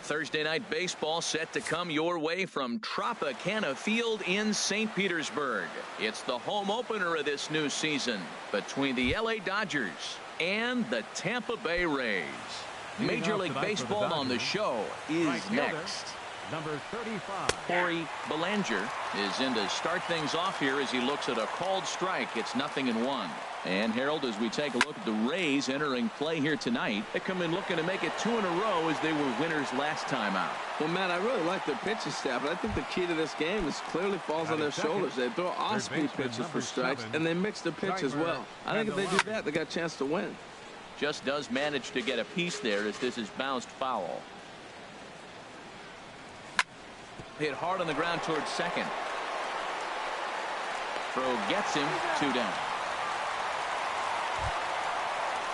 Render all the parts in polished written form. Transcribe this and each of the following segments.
Thursday night baseball set to come your way from Tropicana Field in St. Petersburg. It's the home opener of this new season between the LA Dodgers and the Tampa Bay Rays. Major League Baseball on the show is next. Number 35. Corey Belanger is in to start things off here as he looks at a called strike. It's 0-1. And Harold, as we take a look at the Rays entering play here tonight, they come in looking to make it 2 in a row as they were winners last time out. Well, Matt, I really like their pitching staff, but I think the key to this game is clearly falls on their shoulders. They throw off-speed pitches for strikes, and they mix their pitch as well. I think if they do that, they got a chance to win. Just does manage to get a piece there as this is bounced foul. Hit hard on the ground towards second. Throw gets him 2 down.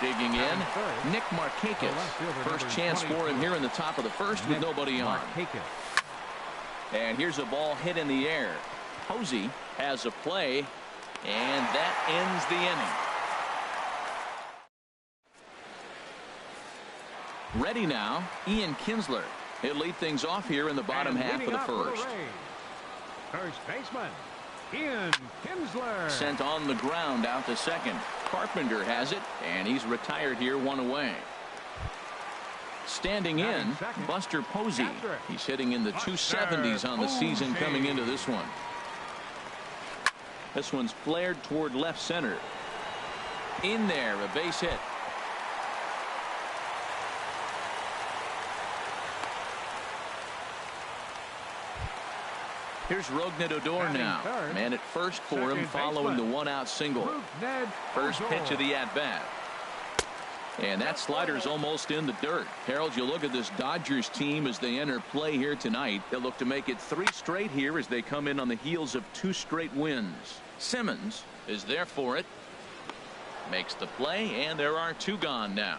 Digging in, Nick Markakis. First chance for him here in the top of the first with nobody on. And here's a ball hit in the air. Posey has a play, and that ends the inning. Ready now, Ian Kinsler. He'll lead things off here in the bottom half of the first. First baseman, Ian Kinsler. Sent on the ground out to second. Carpenter has it, and he's retired here 1 away. Standing in, Buster Posey. He's hitting in the 270s on the season coming into this one. This one's flared toward left center. In there, a base hit. Here's Rougned Odor now. Man at first for him following the 1-out single. First pitch of the at-bat. And that slider's almost in the dirt. Harold, you look at this Dodgers team as they enter play here tonight. They'll look to make it 3 straight here as they come in on the heels of 2 straight wins. Simmons is there for it. Makes the play, and there are 2 gone now.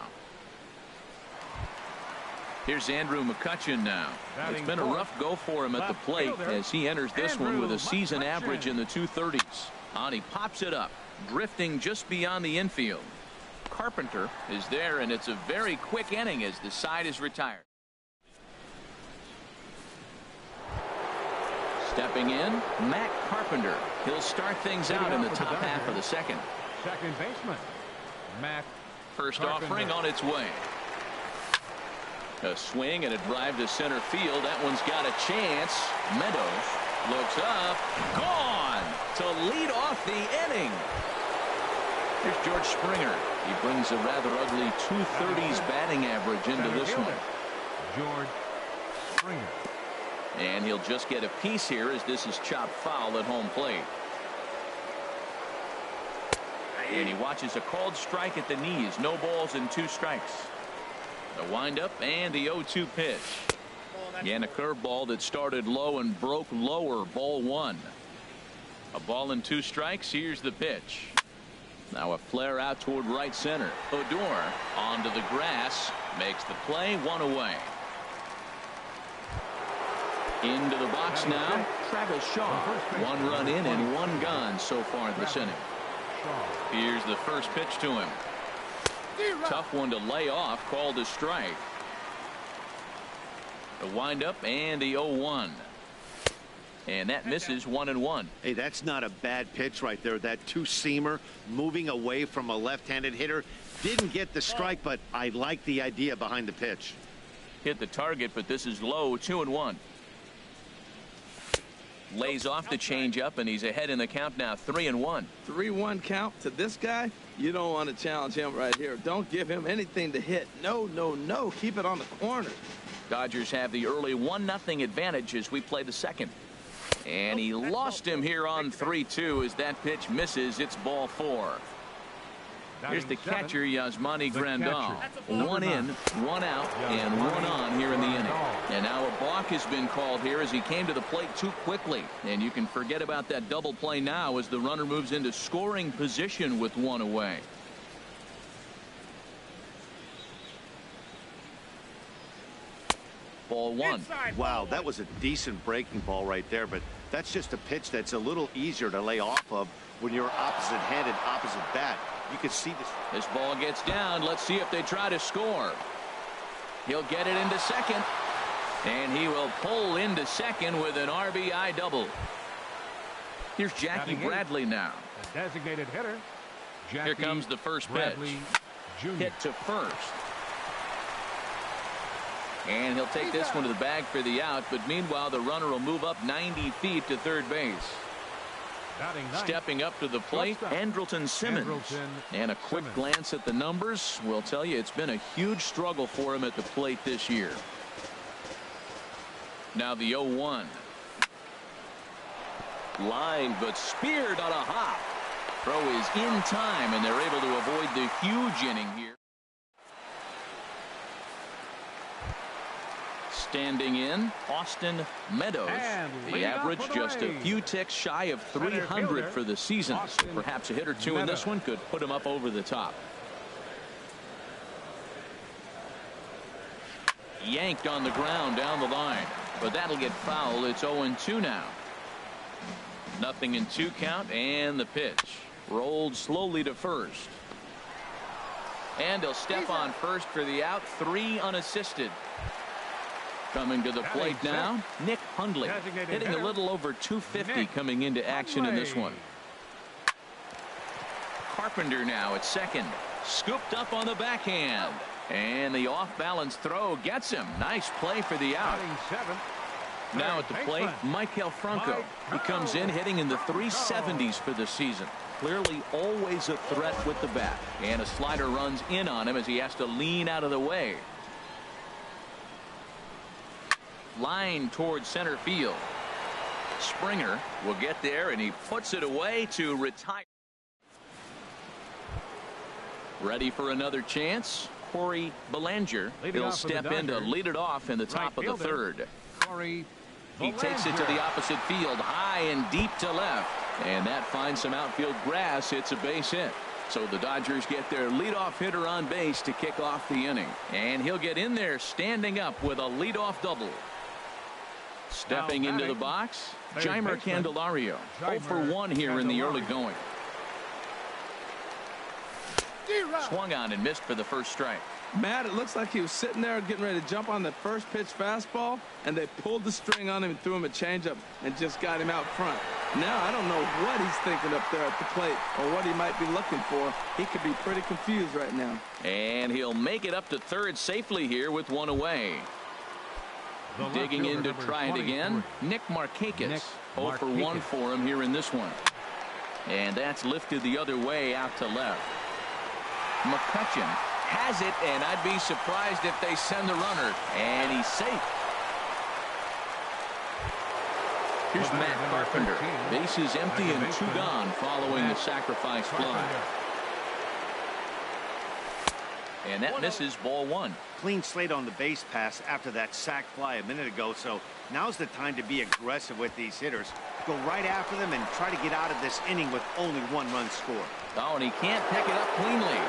Here's Andrew McCutchen now. It's been a rough go for him at the plate as he enters this one with a season average in the 230s. And he pops it up, drifting just beyond the infield. Carpenter is there, and it's a very quick inning as the side is retired. Stepping in, Matt Carpenter. He'll start things out in the top half of the second. Second baseman, Matt. First offering on its way. A swing and a drive to center field. That one's got a chance. Meadows looks up. Gone to lead off the inning. Here's George Springer. He brings a rather ugly 230s batting average into this one. George Springer. And he'll just get a piece here as this is chopped foul at home plate. And he watches a called strike at the knees. No balls and 2 strikes. The windup and the 0-2 pitch. Again, a curveball that started low and broke lower. Ball 1. A ball and 2 strikes. Here's the pitch. Now a flare out toward right center. Odor onto the grass. Makes the play. 1 away. Into the box now. Travis Shaw. 1 run in and 1 gone so far this inning. Here's the first pitch to him. Tough one to lay off, called a strike. The windup and the 0-1. And that misses 1-1. Hey, that's not a bad pitch right there. That 2-seamer moving away from a left-handed hitter. Didn't get the strike, but I like the idea behind the pitch. Hit the target, but this is low. 2-1. Lays off the changeup, and he's ahead in the count now. 3-1. 3-1 count to this guy. You don't want to challenge him right here. Don't give him anything to hit. No, no, no. Keep it on the corner. Dodgers have the early 1-0 advantage as we play the second. And he lost him here on 3-2 as that pitch misses. It's ball 4. Here's the catcher, Yasmani Grandal. 1 in, 1 out, and 1 on here in the inning. And now a balk has been called here as he came to the plate too quickly. And you can forget about that double play now as the runner moves into scoring position with 1 away. Ball 1. Wow, that was a decent breaking ball right there, but that's just a pitch that's a little easier to lay off of when you're opposite-handed, opposite bat. You can see this. This ball gets down. Let's see if they try to score. He'll get it into second. And he will pull into second with an RBI double. Here's Jackie Bradley now. The designated hitter. Jackie Here comes the first Bradley pitch. Jr. Hit to first. And he'll take this one to the bag for the out, but meanwhile the runner will move up 90 feet to third base. Stepping up to the plate, Andrelton Simmons. And a quick glance at the numbers will tell you it's been a huge struggle for him at the plate this year. Now the 0-1. Line, but speared on a hop. Throw is in time, and they're able to avoid the huge inning here. Standing in, Austin Meadows. The average just a few ticks shy of 300 for the season. So perhaps a hit or two in this one could put him up over the top. Yanked on the ground down the line, but that'll get foul. It's 0-2 now. 0-2 count, and the pitch rolled slowly to first. And he'll step on first for the out. 3 unassisted. Coming to the plate now, Nick Hundley, hitting a little over 250 coming into action in this one. Carpenter now at second, scooped up on the backhand, and the off-balance throw gets him. Nice play for the out. Now at the plate, Maikel Franco. He comes in hitting in the 370s for the season. Clearly always a threat with the bat, and a slider runs in on him as he has to lean out of the way. Line towards center field. Springer will get there, and he puts it away to retire. Ready for another chance. Corey Belanger. He'll step in to lead it off in the top of the third. He takes it to the opposite field, high and deep to left, and that finds some outfield grass. It's a base hit. So the Dodgers get their leadoff hitter on base to kick off the inning, and he'll get in there standing up with a leadoff double. Stepping into the box, Jeimer Candelario. 0 for 1 here in the early going. Swung on and missed for the first strike. Matt, it looks like he was sitting there getting ready to jump on the first pitch fastball, and they pulled the string on him and threw him a changeup and just got him out front. Now I don't know what he's thinking up there at the plate or what he might be looking for. He could be pretty confused right now. And he'll make it up to third safely here with 1 away. Digging in to try it again, Nick Markakis. 0 for 1 for him here in this one. And that's lifted the other way out to left. McCutchen has it, and I'd be surprised if they send the runner. And he's safe. Here's Matt Carpenter. Bases empty and 2 gone following the sacrifice fly. And that misses, ball 1. Clean slate on the base pass after that sac fly a minute ago, so now's the time to be aggressive with these hitters. Go right after them and try to get out of this inning with only 1 run scored. Oh, and he can't pick it up cleanly.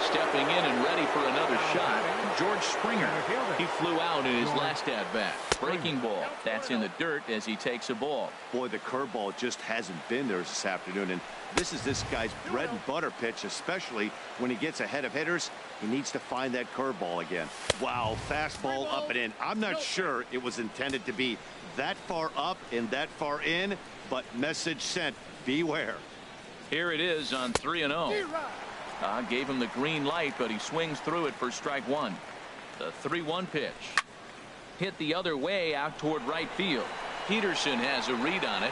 Stepping in and ready for another shot, George Springer. He flew out in his last at-bat. Breaking ball. That's in the dirt as he takes a ball. Boy, the curveball just hasn't been there this afternoon, and this is this guy's bread and butter pitch, especially when he gets ahead of hitters. He needs to find that curveball again. Wow, fastball up and in. I'm not sure it was intended to be that far up and that far in, but message sent, beware. Here it is on 3-0. Gave him the green light, but he swings through it for strike 1. The 3-1 pitch. Hit the other way out toward right field. Peterson has a read on it.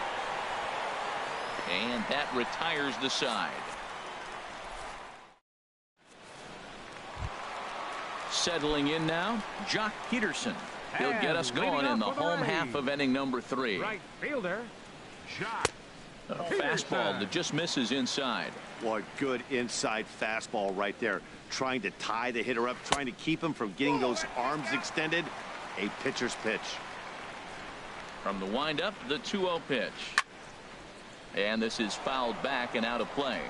And that retires the side. Settling in now, Jock Peterson. He'll get us going in the home half of inning number 3. Right fielder, Jock. A fastball that just misses inside. What good inside fastball right there. Trying to tie the hitter up, trying to keep him from getting those arms extended. A pitcher's pitch. From the windup, the 2-0 pitch. And this is fouled back and out of play.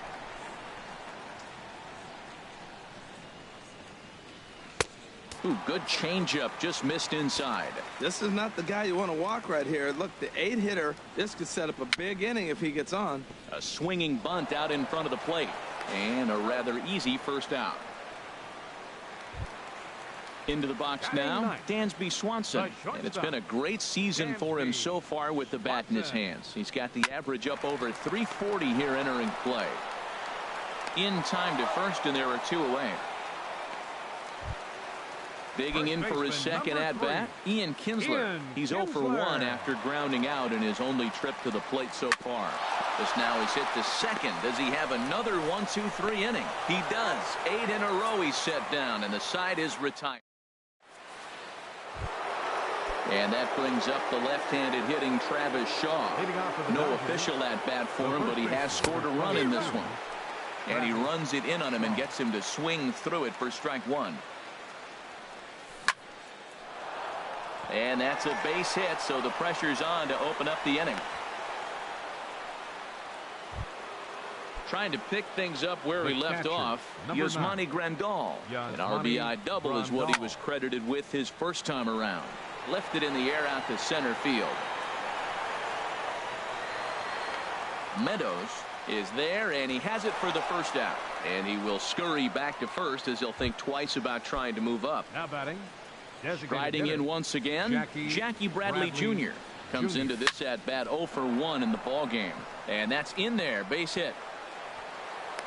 Ooh, good changeup, just missed inside. This is not the guy you want to walk right here. Look, the 8-hitter, this could set up a big inning if he gets on. A swinging bunt out in front of the plate. And a rather easy first out. Into the box now, Dansby Swanson. And it's been a great season for him so far with the bat in his hands. He's got the average up over 340 here entering play. In time to first, and there are 2 away. Digging in for his second at-bat, Ian Kinsler. He's 0 for 1 after grounding out in his only trip to the plate so far. This now is hit to second. Does he have another 1-2-3 inning? He does. 8 in a row he's set down, and the side is retired. And that brings up the left-handed hitting Travis Shaw. No official at-bat for him, but he has scored a run in this one. And he runs it in on him and gets him to swing through it for strike 1. And that's a base hit, so the pressure's on to open up the inning. Trying to pick things up where he left off, Yasmani Grandal. An RBI double is what he was credited with his first time around. Lifted in the air out to center field. Meadows is there, and he has it for the first out. And he will scurry back to first as he'll think twice about trying to move up. Now batting. Striding in once again, Jackie Bradley Jr. comes into this at-bat 0 for 1 in the ball game. And that's in there, base hit.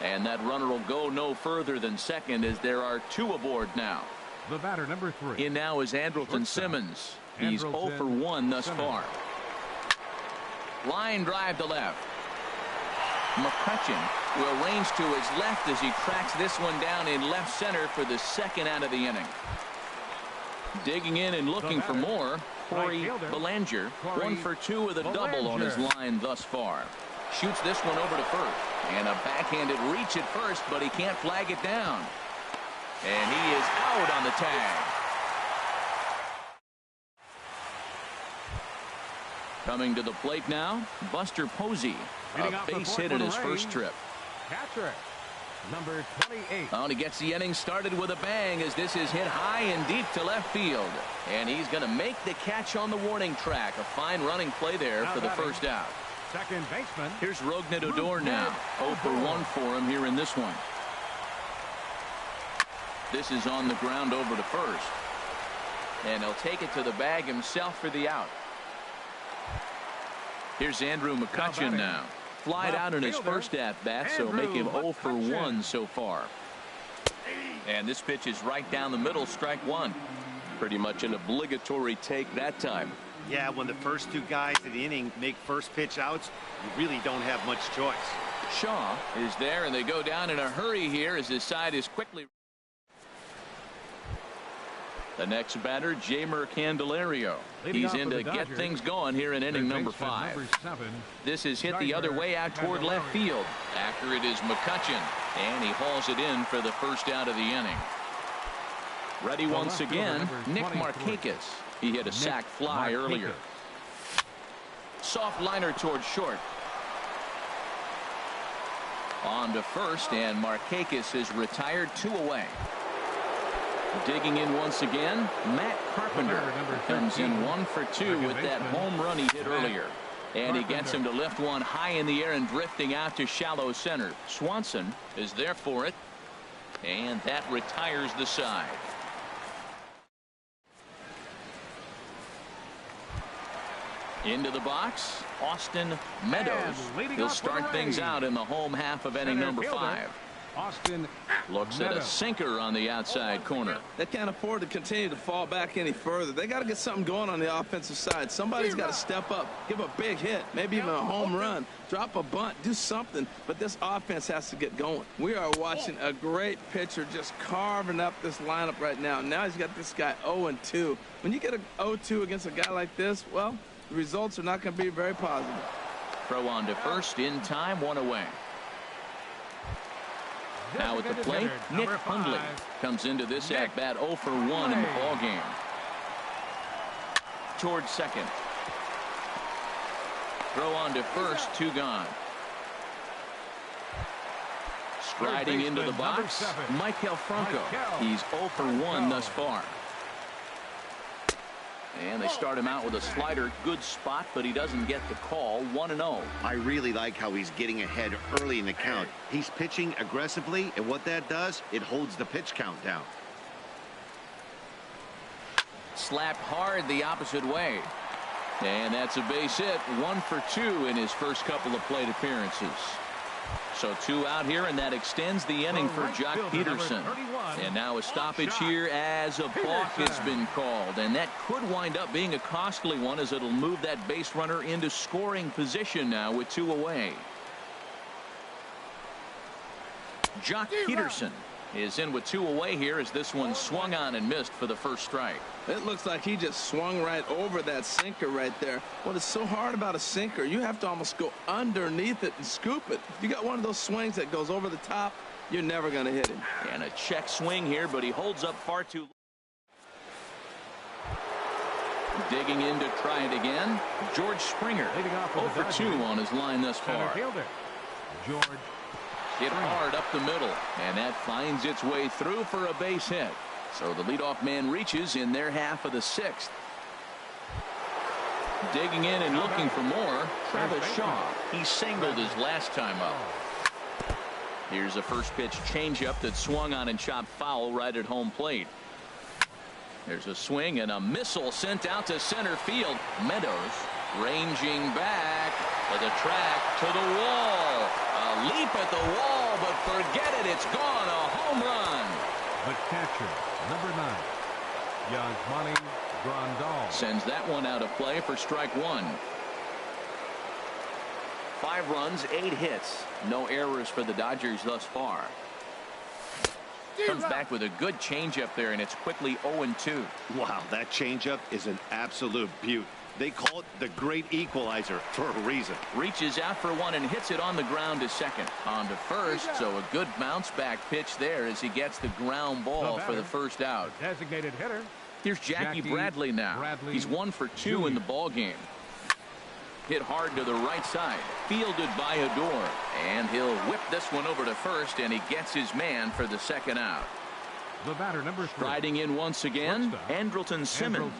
And that runner will go no further than second as there are 2 aboard now. The batter, number 3. In now is Andrelton Simmons. He's 0 for 1 thus far. Line drive to left. McCutchen will range to his left as he tracks this one down in left center for the second out of the inning. Digging in and looking for more, Corey Belanger, 1 for 2 with a double on his line thus far. Shoots this one over to first. And a backhanded reach at first, but he can't flag it down. And he is out on the tag. Coming to the plate now, Buster Posey. A base hit in his first trip. Catcher, number 28. Oh, and he gets the inning started with a bang as this is hit high and deep to left field. And he's going to make the catch on the warning track. A fine running play there for the first out. Second baseman. Here's Rougned Odor now. 0 for 1 for him here in this one. This is on the ground over to first. And he'll take it to the bag himself for the out. Here's Andrew McCutchen now. Flied out in his first at-bat, so make him 0 for 1 so far. And this pitch is right down the middle, strike 1. Pretty much an obligatory take that time. Yeah, when the first 2 guys in the inning make first pitch outs, you really don't have much choice. Shaw is there, and they go down in a hurry here as his side is quickly. The next batter, Jeimer Candelario. He's in to get things going here in inning number 5. This is hit the other way out toward left field. After it is McCutchen, and he hauls it in for the first out of the inning. Ready once again, Nick Markakis. He hit a sac fly earlier. Soft liner toward short. On to first, and Markakis is retired, 2 away. Digging in once again, Matt Carpenter comes in 1 for 2 with that home run he hit earlier. And he gets him to lift one high in the air and drifting out to shallow center. Swanson is there for it, and that retires the side. Into the box, Austin Meadows. He'll start things out in the home half of inning number 5. Austin looks at a sinker on the outside corner. They can't afford to continue to fall back any further. They got to get something going on the offensive side. Somebody's got to step up, give a big hit, maybe even a home run, drop a bunt, do something. But this offense has to get going. We are watching a great pitcher just carving up this lineup right now. Now he's got this guy 0-2. When you get a 0-2 against a guy like this, well, the results are not going to be very positive. Throw on to first in time, 1 away. Now at the plate, Nick Hundley comes into this at-bat 0 for 1 in the ball game. Towards second. Throw on to first, 2 gone. Striding into the box, Maikel Franco. He's 0 for 1 thus far. And they start him out with a slider. Good spot, but he doesn't get the call. 1-0. I really like how he's getting ahead early in the count. He's pitching aggressively, and what that does, it holds the pitch count down. Slapped hard the opposite way. And that's a base hit. 1 for 2 in his first couple of plate appearances. So 2 out here, and that extends the inning for Jock Peterson. And now a stoppage here as a balk has been called. And that could wind up being a costly one, as it'll move that base runner into scoring position now with 2 away. Jock Peterson is in with 2 away here, as this one swung on and missed for the first strike. It looks like he just swung right over that sinker right there. What is so hard about a sinker, you have to almost go underneath it and scoop it. If you got one of those swings that goes over the top, you're never going to hit him. And a check swing here, but he holds up far too. Digging in to try it again, George Springer. 0 for 2 on his line thus far. George Hit hard up the middle, and that finds its way through for a base hit. So the leadoff man reaches in their half of the 6th. Digging in and looking for more, Travis Shaw. He singled his last time up. Here's a first pitch changeup that swung on and chopped foul right at home plate. There's a swing and a missile sent out to center field. Meadows ranging back to the track, to the wall. A leap at the wall, but forget it, it's gone. A home run. The catcher, number 9, Yasmani Grandal. Sends that one out of play for strike 1. 5 runs, 8 hits. No errors for the Dodgers thus far. Comes back with a good changeup there, and it's quickly 0-2. Wow, that changeup is an absolute beaut. They call it the great equalizer for a reason. Reaches out for one and hits it on the ground to second. On to first, so a good bounce back pitch there as he gets the ground ball for the first out. Designated hitter. Here's Jackie Bradley now. He's 1 for 2 in the ball game. Hit hard to the right side. Fielded by Odor. And he'll whip this one over to first, and he gets his man for the second out. The batter, number 3. Striding in once again, Andrelton Simmons.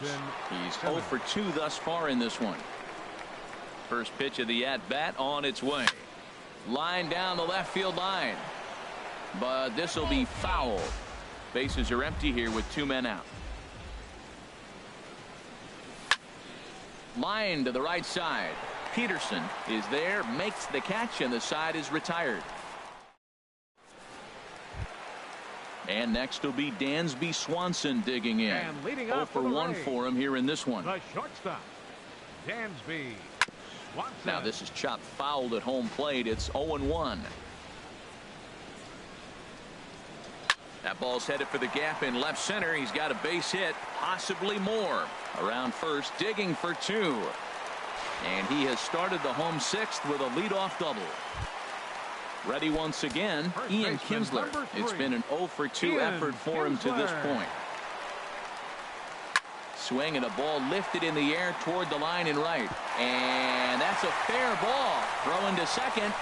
He's 0 for 2 thus far in this one. First pitch of the at-bat on its way. Line down the left field line. But this will be foul. Bases are empty here with 2 men out. Line to the right side. Peterson is there, makes the catch, and the side is retired. And next will be Dansby Swanson digging in. 0 for 1 for him here in this one. The shortstop, Dansby Swanson. Now this is chopped fouled at home plate. It's 0-1. That ball's headed for the gap in left center. He's got a base hit, possibly more. Around first, digging for 2. And he has started the home 6th with a leadoff double. Ready once again, Ian Kinsler. It's been an 0 for 2 effort for him to this point. Swing and a ball lifted in the air toward the line and right. And that's a fair ball. Throw into second.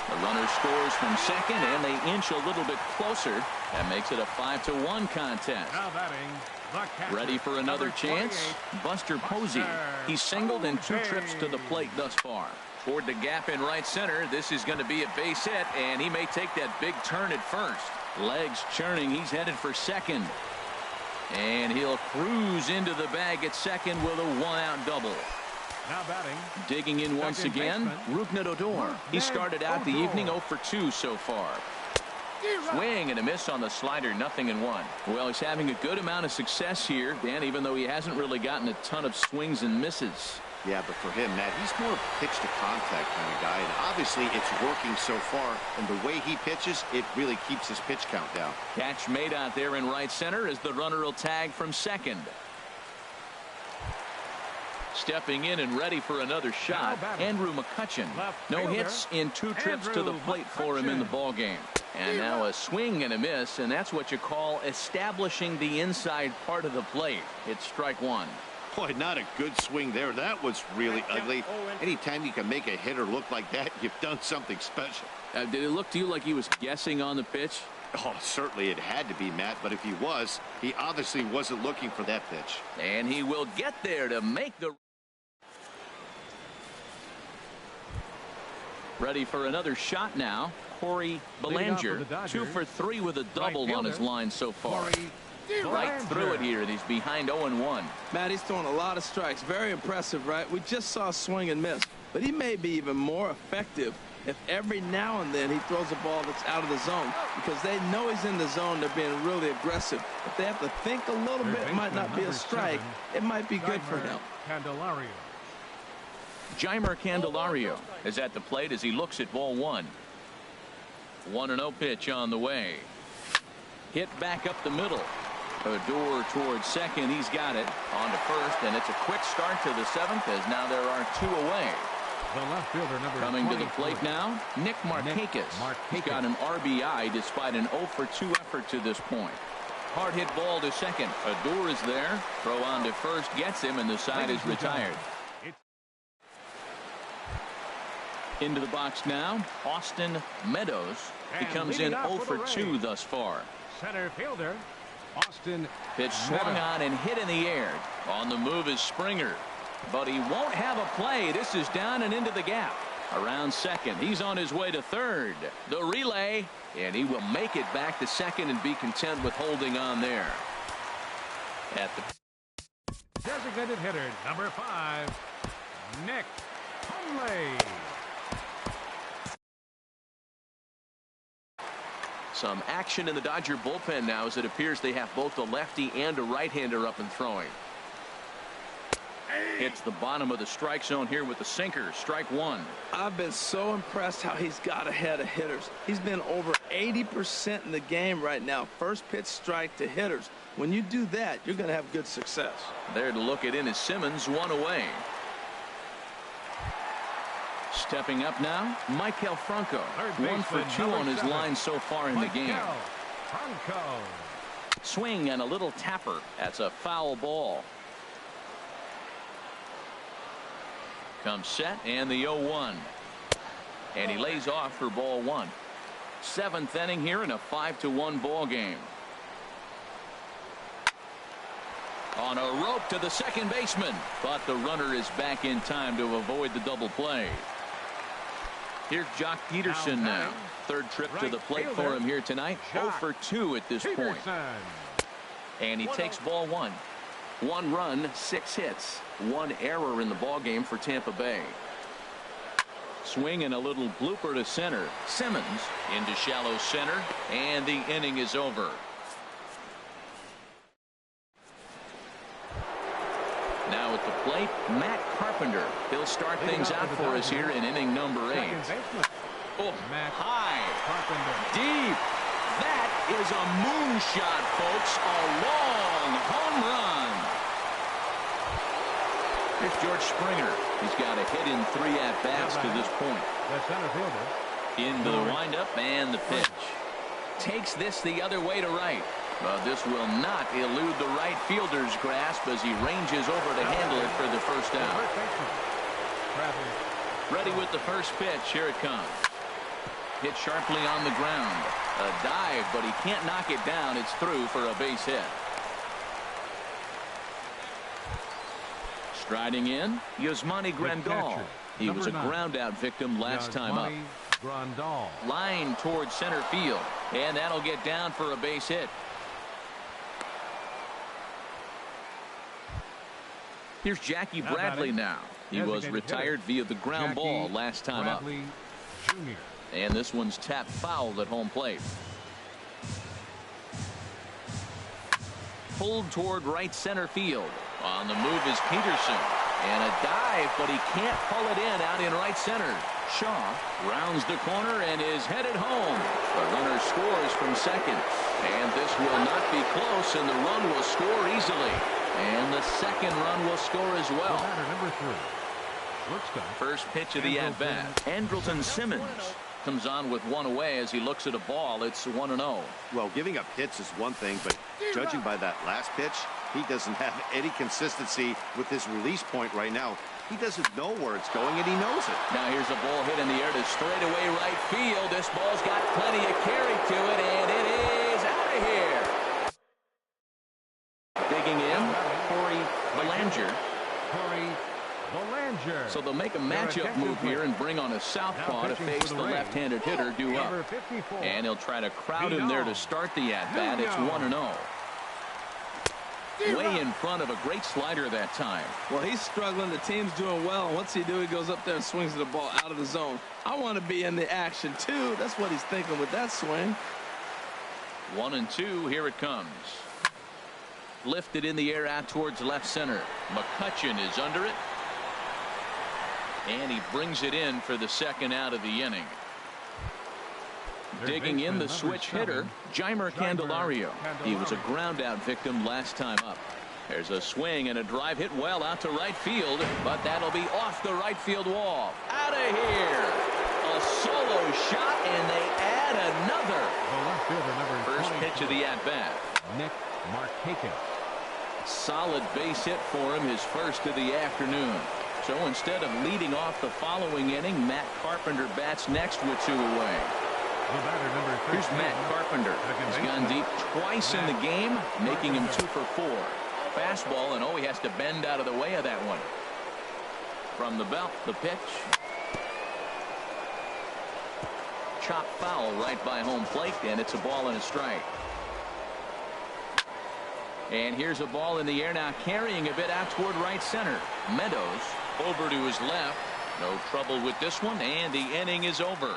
The runner scores from second, and they inch a little bit closer. That makes it a 5-1 contest. Now batting, the catcher, ready for another chance. Buster Posey. He's singled in 2 trips to the plate thus far. Toward the gap in right center. This is going to be a base hit, and he may take that big turn at first. Legs churning. He's headed for second. And he'll cruise into the bag at second with a 1-out double. Now batting. Digging in once again, Rougned Odor. He started out the evening 0 for 2 so far. Swing and a miss on the slider, 0-1. Well, he's having a good amount of success here, Dan, even though he hasn't really gotten a ton of swings and misses. Yeah, but for him, Matt, he's more pitch to contact kind of guy, and obviously it's working so far, and the way he pitches, it really keeps his pitch count down. Catch made out there in right center as the runner will tag from second. Stepping in and ready for another shot, Andrew McCutchen. No hits in 2 trips to the plate for him in the ball game. And now a swing and a miss, and that's what you call establishing the inside part of the plate. It's strike 1. Boy, not a good swing there. That was really ugly. Anytime you can make a hitter look like that, you've done something special. Did it look to you like he was guessing on the pitch? Oh, certainly it had to be, Matt, but if he was, he obviously wasn't looking for that pitch. And he will get there to make the... Ready for another shot now. Corey Belanger, 2 for 3 with a double on his line so far. right through it here, and he's behind 0-1. Matt, he's throwing a lot of strikes. Very impressive, right? We just saw a swing and miss, but he may be even more effective if every now and then he throws a ball that's out of the zone, because they know he's in the zone. They're being really aggressive. If they have to think a little bit, it might not be a strike. It might be good for him. Candelario. Jeimer Candelario is at the plate as he looks at ball one. 1-0 pitch on the way. Hit back up the middle. Odor towards second. He's got it on to first, and it's a quick start to the seventh as now there are two away. The left fielder, number Coming to the plate now, Nick Markakis. He's got an RBI despite an 0-for-2 effort to this point. Hard hit ball to second. Odor is there. Throw on to first gets him, and the side is retired. Into the box now, Austin Meadows. He comes in 0-for-2 thus far. Center fielder, Austin. Pitch swung on and hit in the air. On the move is Springer, but he won't have a play. This is down and into the gap. Around second. He's on his way to third. The relay, and he will make it back to second and be content with holding on there. At the Designated hitter, number 5, Nick Hundley. some action in the Dodger bullpen now, as it appears they have both a lefty and a right-hander up and throwing. Hits the bottom of the strike zone here with the sinker. Strike one. I've been so impressed how he's got ahead of hitters. He's been over 80% in the game right now. First pitch strike to hitters. When you do that, you're going to have good success. There to look it in is Simmons, one away. Stepping up now, Maikel Franco. 1 for 2 on his line so far in the game. Franco. Swing and a little tapper. That's a foul ball. Comes set and the 0-1. And he lays off for ball one. Seventh inning here in a 5-1 ball game. On a rope to the second baseman, but the runner is back in time to avoid the double play. Here's Jock Peterson now. Third trip to the plate for him here tonight. 0 for 2 at this point. And he takes ball one. 1 run, 6 hits, 1 error in the ball game for Tampa Bay. Swing and a little blooper to center. Simmons into shallow center, and the inning is over. Now at the plate, Matt Carpenter. He'll start things out for us here in inning number 8. Oh, high, deep. That is a moonshot, folks. A long home run. Here's George Springer. He's got a hit in 3 at-bats to this point. Into the windup and the pitch. Takes this the other way to right. But this will not elude the right fielder's grasp as he ranges over to handle it for the first out. Ready with the first pitch. Here it comes. Hit sharply on the ground. A dive, but he can't knock it down. It's through for a base hit. Striding in, Yasmani Grandal. He was a ground-out victim last time up. Line towards center field, and that'll get down for a base hit. Here's Jackie Bradley now. He was retired via the ground ball last time up. And this one's tapped foul at home plate. Pulled toward right center field. On the move is Peterson. And a dive, but he can't pull it in out in right center. Shaw rounds the corner and is headed home. The runner scores from second. And this will not be close, and the run will score easily. And the second run will score as well. Number 3. First pitch of the at-bat. Andrelton Simmons comes on with 1 away as he looks at a ball. It's 1-0. Well, giving up hits is one thing, but judging by that last pitch, he doesn't have any consistency with his release point right now. He doesn't know where it's going, and he knows it. Now here's a ball hit in the air to straightaway right field. This ball's got plenty of carry to it, and it is out of here. Digging in, Corey Belanger. So they'll make a matchup move here and bring on a southpaw to face the left-handed hitter due up. And he'll try to crowd him there to start the at-bat. It's 1-0. way in front of a great slider that time. Well, he's struggling. The team's doing well. And what's he do? He goes up there and swings the ball out of the zone. I want to be in the action, too. That's what he's thinking with that swing. 1-2. Here it comes. Lifted in the air out towards left center. McCutchen is under it. And he brings it in for the second out of the inning. Digging in the switch hitter, Jeimer Candelario. He was a ground out victim last time up. There's a swing and a drive hit well out to right field, but that'll be off the right field wall. Out of here. A solo shot, and they add another. First pitch of the at-bat. Nick Markakis. Solid base hit for him, his first of the afternoon. So instead of leading off the following inning, Matt Carpenter bats next with 2 away. Here's Matt Carpenter. He's gone deep twice in the game, making him 2 for 4. Fastball, and he has to bend out of the way of that one. From the belt, the pitch. Chop foul right by home plate, and it's a ball and a strike. And here's a ball in the air now, carrying a bit out toward right center. Meadows over to his left. No trouble with this one, and the inning is over.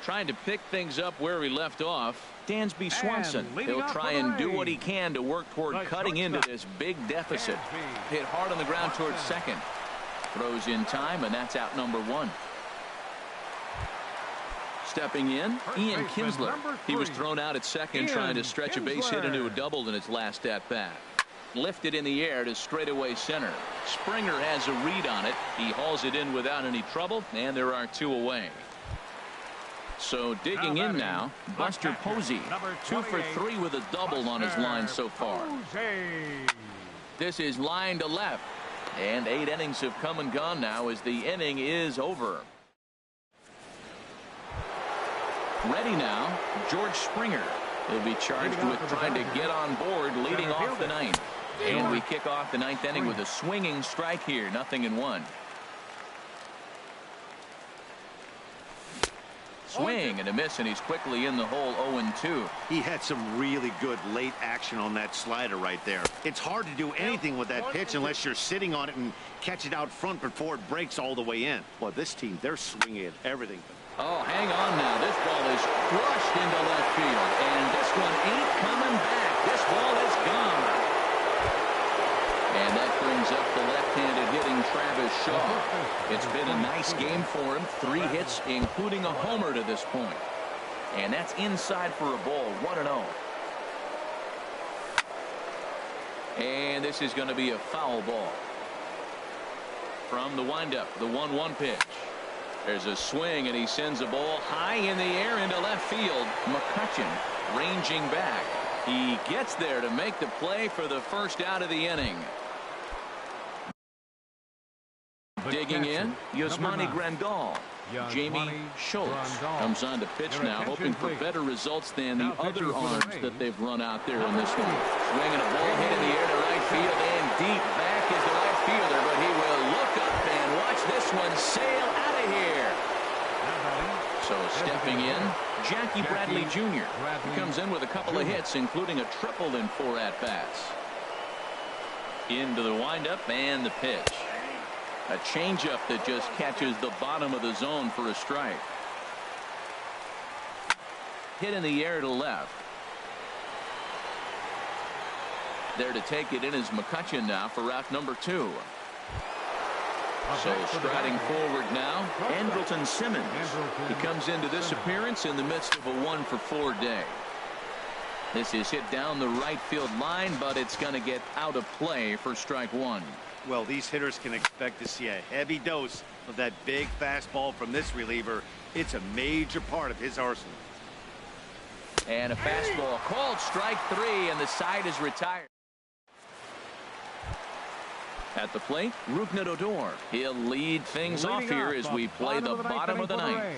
Trying to pick things up where he left off, Dansby Swanson. He'll try and do what he can to work toward cutting into this big deficit. Hit hard on the ground towards second. Throws in time, and that's out number 1. Stepping in, Ian Kinsler. He was thrown out at second trying to stretch a base hit into a double in his last at-bat. Lifted in the air to straightaway center. Springer has a read on it. He hauls it in without any trouble, and there are 2 away. So digging in now, Buster Posey. 2 for 3 with a double on his line so far. This is line to left. And 8 innings have come and gone now as the inning is over. Ready now, George Springer. He'll be charged with trying to get on board leading off the 9th. And we kick off the 9th inning with a swinging strike here, 0-1. Swing and a miss, and he's quickly in the hole. 0-2. He had some really good late action on that slider right there. It's hard to do anything with that pitch unless you're sitting on it and catch it out front before it breaks all the way in. Well, this team, they're swinging at everything. Oh, hang on now. This ball is crushed into left field, and this one ain't coming back. This ball is gone. And that brings up the left-handed hitting Travis Shaw. It's been a nice game for him. 3 hits, including a homer to this point. And that's inside for a ball. 1-0. And this is going to be a foul ball. From the windup, the 1-1 pitch. There's a swing, and he sends a ball high in the air into left field. McCutchen ranging back. He gets there to make the play for the first out of the inning. Digging in, Yasmani Grandal. Jamie Schultz comes on to pitch now, hoping for better results than the other arms that they've run out there in this one. Swinging a ball hit in the air to right field, and deep back is the right fielder, but he will look up and watch this one sail out of here. So stepping in, Jackie Bradley Jr. He comes in with a couple of hits, including a triple in 4 at-bats. Into the windup and the pitch. A changeup that just catches the bottom of the zone for a strike. Hit in the air to left. There to take it in is McCutchen now for route number 2. So striding forward now, Andrelton Simmons. He comes into this appearance in the midst of a 1-for-4 day. This is hit down the right field line, but it's going to get out of play for strike 1. Well, these hitters can expect to see a heavy dose of that big fastball from this reliever. It's a major part of his arsenal. And a fastball called strike 3, and the side is retired. At the plate, Rougned Odor. He'll lead things off here as we play the bottom of the 9th.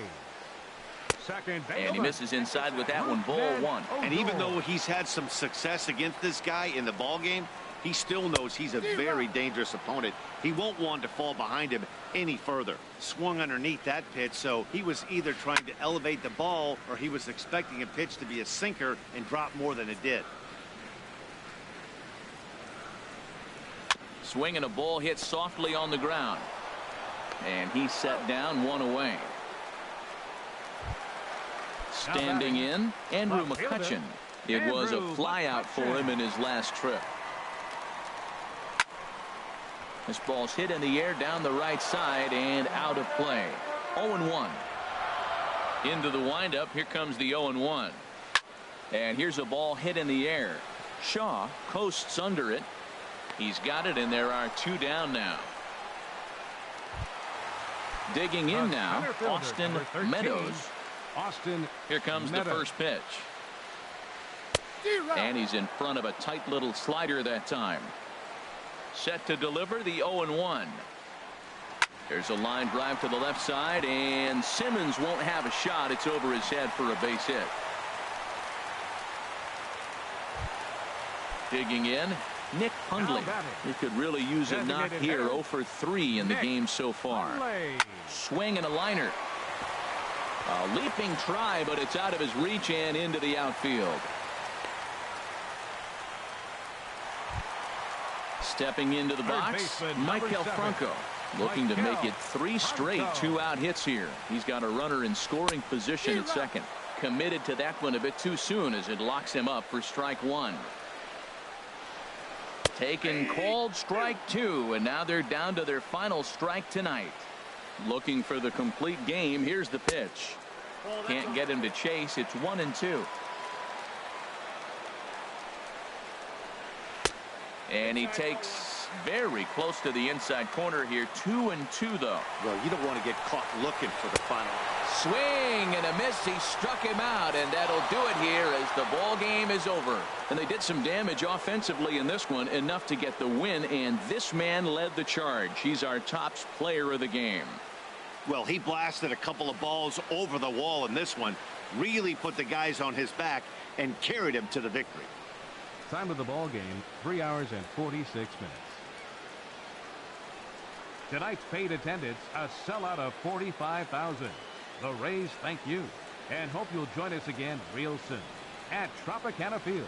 And he misses inside with that one, ball 1. And even though he's had some success against this guy in the ball game, He still knows he's a very dangerous opponent. He won't want to fall behind him any further. Swung underneath that pitch, so he was either trying to elevate the ball or he was expecting a pitch to be a sinker and drop more than it did. Swinging a ball hit softly on the ground. And he set down, one away. Standing in, Andrew McCutchen. It was a flyout for him in his last trip. This ball's hit in the air down the right side and out of play. 0-1. Into the windup. Here comes the 0-1. And here's a ball hit in the air. Shaw coasts under it. He's got it, and there are two down now. Digging in now, Austin Meadows. Here comes the first pitch. And he's in front of a tight little slider that time. Set to deliver the 0-1. There's a line drive to the left side, and Simmons won't have a shot. It's over his head for a base hit. Digging in, Nick Hundley. He could really use a knock here. 0 for 3 in the game so far. Swing and a liner. A leaping try, but it's out of his reach and into the outfield. Stepping into the box, Michael Franco, looking to make it 3 straight 2-out hits here. He's got a runner in scoring position at second. Committed to that one a bit too soon as it locks him up for strike 1. Taken, called strike 2, and now they're down to their final strike tonight. Looking for the complete game. Here's the pitch. Can't get him to chase. It's 1-2. And he takes very close to the inside corner here. 2-2 though. Well, you don't want to get caught looking for the final. Swing and a miss. He struck him out, and that'll do it here as the ball game is over. And they did some damage offensively in this one, enough to get the win, and this man led the charge. He's our top player of the game. Well, he blasted a couple of balls over the wall in this one, really put the guys on his back and carried him to the victory. Time of the ball game, 3 hours and 46 minutes. Tonight's paid attendance, a sellout of 45,000. The Rays thank you and hope you'll join us again real soon at Tropicana Field.